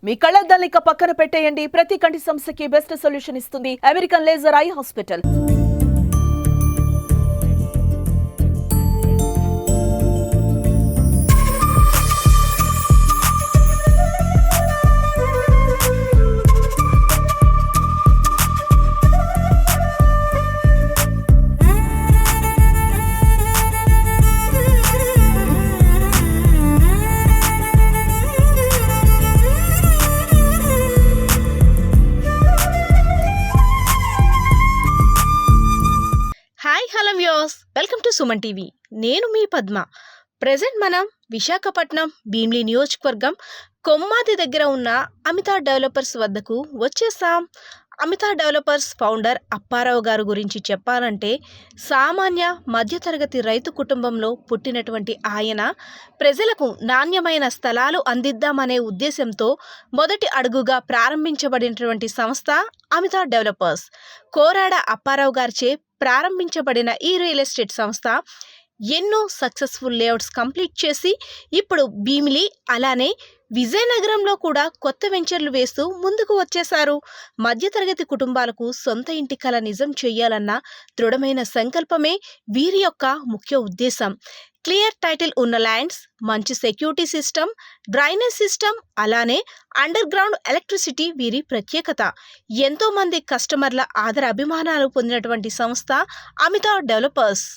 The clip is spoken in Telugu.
మీ కళ్ళద్దాల్ని పక్కన పెట్టేయండి. ప్రతి కంటి సమస్యకి బెస్ట్ సొల్యూషన్ ఇస్తుంది American laser eye hospital. Hello viewers, welcome to Suman TV. నేను మీ పద్మ. ప్రెజెంట్ మనం విశాఖపట్నం భీమిలి నియోజకవర్గం కొమ్మాది దగ్గర ఉన్న అమితా డెవలపర్స్ వద్దకు వచ్చేసాం. అమితా డెవలపర్స్ ఫౌండర్ అప్పారావు గారు గురించి చెప్పాలంటే సామాన్య మధ్యతరగతి రైతు కుటుంబంలో పుట్టినటువంటి ఆయన ప్రజలకు నాణ్యమైన స్థలాలు అందిద్దామనే ఉద్దేశంతో మొదటి అడుగుగా ప్రారంభించబడినటువంటి సంస్థ అమితా డెవలపర్స్. కోరాడ అప్పారావు గారిచే ప్రారంభించబడిన ఈ రియల్ ఎస్టేట్ సంస్థ ఎన్నో సక్సెస్ఫుల్ లేఅవుట్స్ కంప్లీట్ చేసి ఇప్పుడు భీమిలి అలానే విజయనగరంలో కూడా కొత్త వెంచర్లు వేస్తూ ముందుకు వచ్చేశారు. మధ్యతరగతి కుటుంబాలకు సొంత ఇంటి కల నిజం చేయాలన్న దృఢమైన సంకల్పమే వీరి యొక్క ముఖ్య ఉద్దేశం. క్లియర్ టైటిల్ ఉన్న ల్యాండ్స్, మంచి సెక్యూరిటీ సిస్టమ్, డ్రైనేజ్ సిస్టమ్ అలానే అండర్ గ్రౌండ్ ఎలక్ట్రిసిటీ వీరి ప్రత్యేకత. ఎంతో మంది కస్టమర్ల ఆదర అభిమానాలు పొందినటువంటి సంస్థ అమితా డెవలపర్స్.